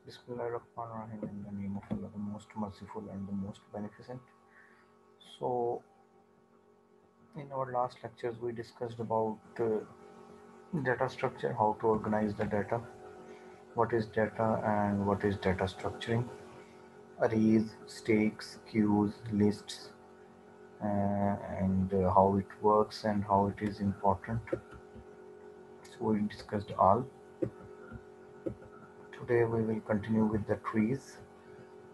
Bismillahirrahmanirrahim, in the name of Allah, the most merciful and the most beneficent. So, in our last lectures, we discussed about data structure, how to organize the data, what is data, and what is data structuring, arrays, stakes, queues, lists, and how it works and how it is important. So, we discussed all. Today, we will continue with the trees.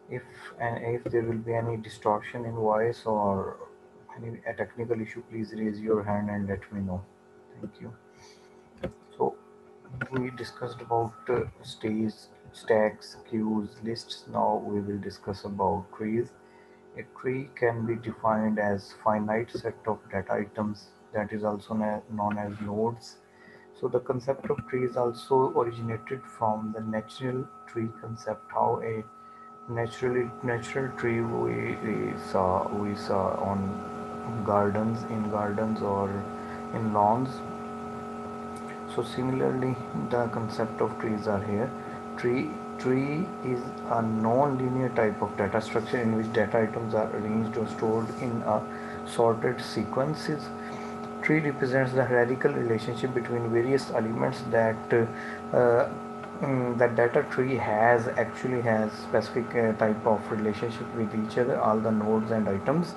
If there will be any distortion in voice or any a technical issue, please raise your hand and let me know. Thank you. So we discussed about stacks, queues, lists. Now we will discuss about trees. A tree can be defined as finite set of data items that is also known as nodes. So the concept of tree is also originated from the natural tree concept, how a natural tree we saw on gardens or in lawns. So similarly, the concept of trees are here. Tree is a non-linear type of data structure in which data items are arranged or stored in a sorted sequences. Tree represents the hierarchical relationship between various elements that data tree has specific type of relationship with each other, all the nodes and items.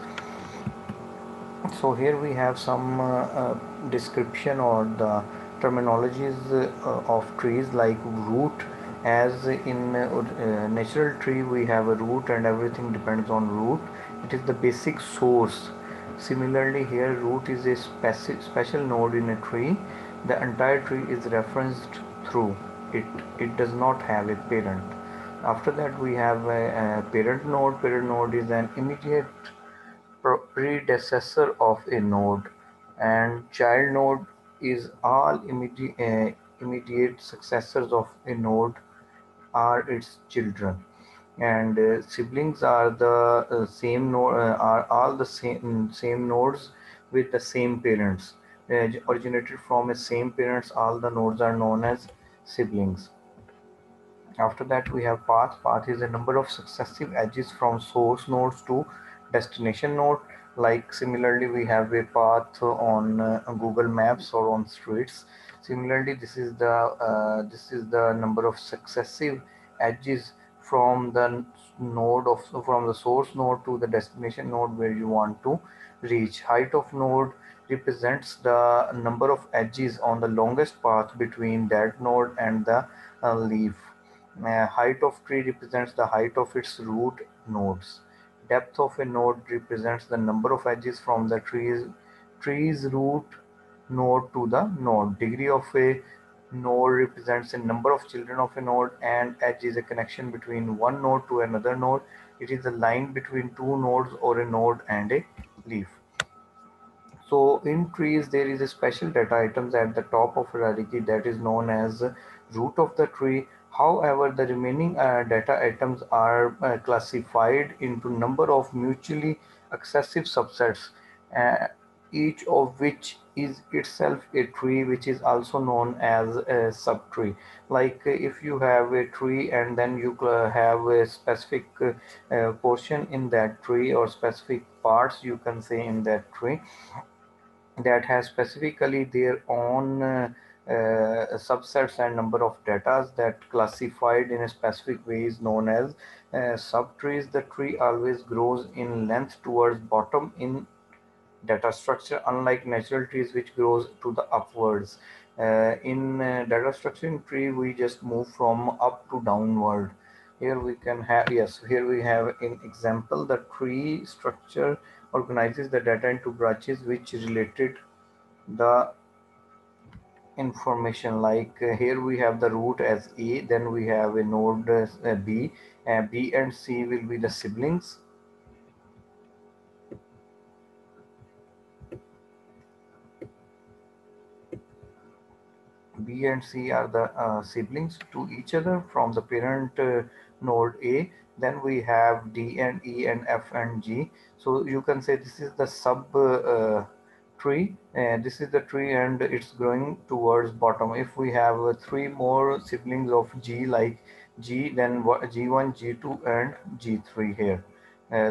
So here we have some description or the terminologies of trees, like root. As in natural tree we have a root and everything depends on root. It is the basic source. Similarly here, root is a special node in a tree. The entire tree is referenced through it. It does not have a parent. After that we have a parent node. Parent node is an immediate predecessor of a node, and child node is all immediate successors of a node are its children, and siblings are the same node, are all the same nodes with the same parents, originated from a same parents. All the nodes are known as siblings. After that we have path. Path is a number of successive edges from source nodes to destination node. Like similarly we have a path on Google Maps or on streets. Similarly this is the number of successive edges from the from the source node to the destination node where you want to reach. Height of node represents the number of edges on the longest path between that node and the leaf. Height of tree represents the height of its root nodes. Depth of a node represents the number of edges from the tree's root node to the node. Degree of a node represents the number of children of a node, and edge is a connection between one node to another node. It is a line between two nodes or a node and a leaf. So in trees, there is a special data items at the top of hierarchy that is known as root of the tree. However, the remaining data items are classified into number of mutually accessible subsets, uh, each of which is itself a tree, which is also known as a subtree. Like if you have a tree and then you have a specific portion in that tree, or specific parts you can say in that tree, that has specifically their own subsets and number of datas that classified in a specific way is known as subtrees. The tree always grows in length towards bottom in data structure, unlike natural trees which grows to the upwards. In data structure in tree, we just move from up to downward. Here we can have, yes, here we have in example, the tree structure organizes the data into branches which related the information. Like here we have the root as A, then we have a node B, and B and C will be the siblings. B and C are the siblings to each other from the parent node A. Then we have D and E and F and G. So you can say this is the sub tree. This is the tree and it's growing towards bottom. If we have three more siblings of G like G, then G1, G2 and G3 here.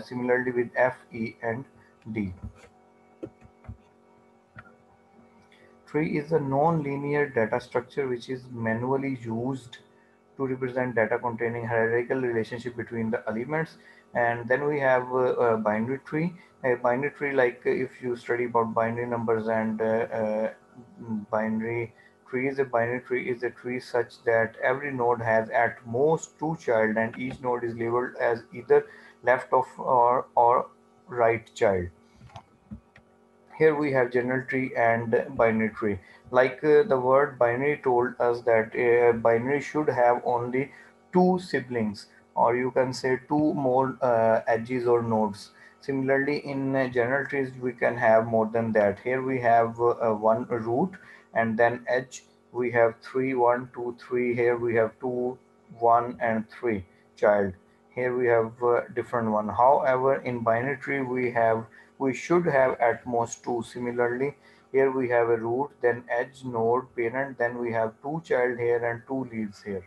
Similarly with F, E and D. Tree is a non-linear data structure which is manually used to represent data containing hierarchical relationship between the elements. And then we have a binary tree. A binary tree, like if you study about binary numbers and binary trees, a binary tree is a tree such that every node has at most two child and each node is labeled as either left of or right child. Here we have general tree and binary tree. Like the word binary told us that binary should have only two siblings, or you can say two more edges or nodes. Similarly, in general trees, we can have more than that. Here we have one root and then edge. We have three, one, two, three. Here we have two, one, and three child. Here we have different one. However, in binary tree, we should have at most two. Similarly, here we have a root, then edge, node, parent, then we have two child here and two leaves here.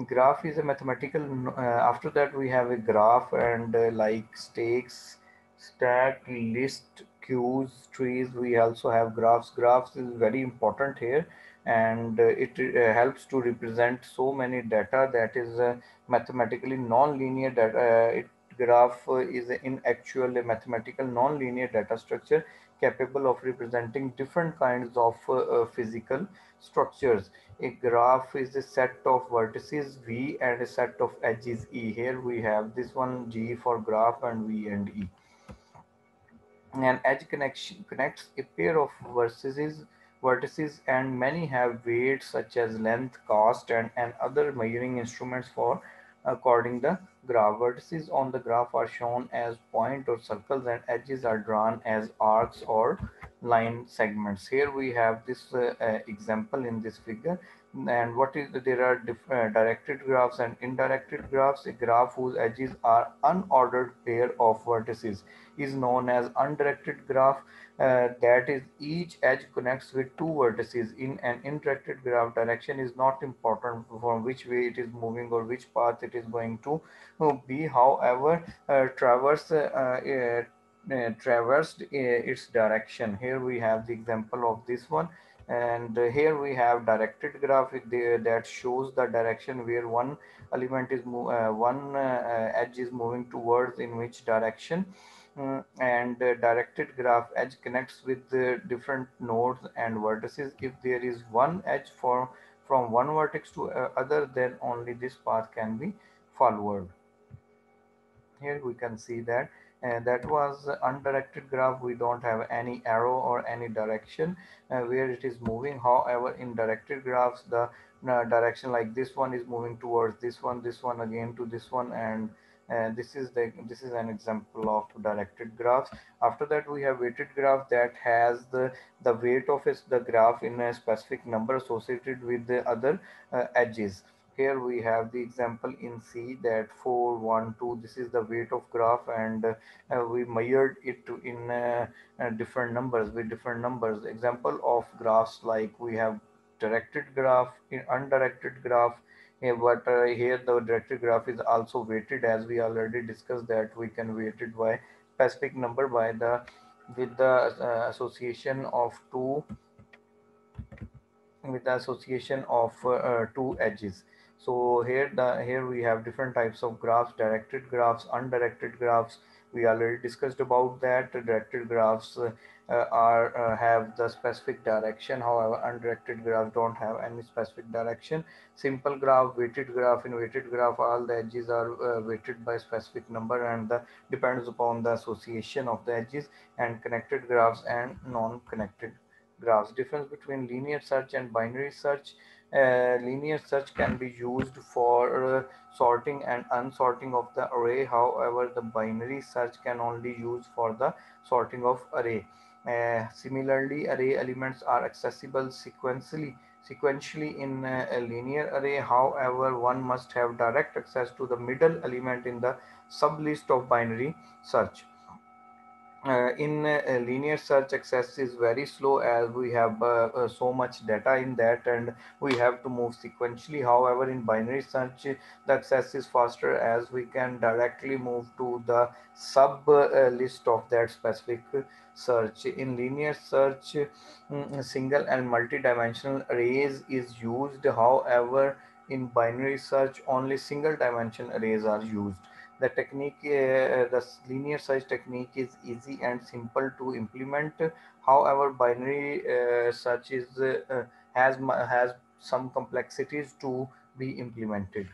Graph is a mathematical, after that we have a graph and like stakes, stack, list, queues, trees. We also have graphs. Graphs is very important here, and it helps to represent so many data that is mathematically non-linear data. Graph is in actual a mathematical non-linear data structure capable of representing different kinds of physical structures. A graph is a set of vertices V and a set of edges E. Here we have this one G for graph and V and E. An edge connection connects a pair of vertices, and many have weights such as length, cost, and other measuring instruments for according the graph. Vertices on the graph are shown as point or circles, and edges are drawn as arcs or line segments. Here we have this example in this figure. And what is there are directed graphs and indirected graphs. A graph whose edges are unordered pair of vertices is known as undirected graph. That is, each edge connects with two vertices. In an indirected graph, direction is not important from which way it is moving or which path it is going to be. However, traversed its direction. Here we have the example of this one, and here we have directed graph that shows the direction where one element is one edge is moving towards in which direction. And directed graph edge connects with the different nodes and vertices. If there is one edge from one vertex to other, then only this path can be followed. Here we can see that that was undirected graph. We don't have any arrow or any direction where it is moving. However, in directed graphs, the direction like this one is moving towards this one again to this one, and this is an example of directed graphs. After that, we have weighted graph that has the weight of the graph in a specific number associated with the other edges. Here we have the example in C that 4, 1, 2. This is the weight of graph, and we measured it in different numbers with different numbers. Example of graphs like we have directed graph, in undirected graph. But here the directed graph is also weighted, as we already discussed that we can weight it by specific number by the with the association of two with the association of two edges. So here we have different types of graphs: directed graphs, undirected graphs. We already discussed about that. Directed graphs are have the specific direction. However, undirected graphs don't have any specific direction. Simple graph, weighted graph. In weighted graph, all the edges are weighted by specific number, and depends upon the association of the edges. And connected graphs and non-connected graphs. Difference between linear search and binary search. Linear search can be used for sorting and unsorting of the array. However, the binary search can only use for the sorting of array. Similarly, array elements are accessible sequentially in a linear array. However, one must have direct access to the middle element in the sublist of binary search. In linear search, access is very slow as we have so much data in that, and we have to move sequentially. However, in binary search, the access is faster as we can directly move to the sub list of that specific search. In linear search, single and multi-dimensional arrays is used. However, in binary search, only single dimension arrays are used. The technique, the linear search technique is easy and simple to implement. However, binary search has some complexities to be implemented.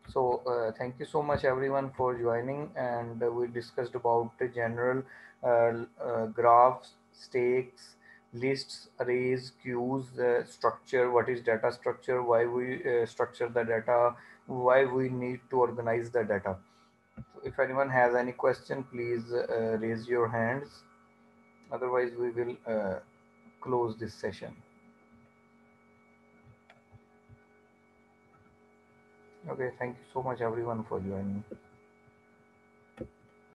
So, thank you so much everyone for joining, and we discussed about the general graphs, stakes, lists, arrays, queues, structure, what is data structure, why we structure the data, why we need to organize the data. So if anyone has any question, please raise your hands. Otherwise, we will close this session. Okay, thank you so much everyone for joining.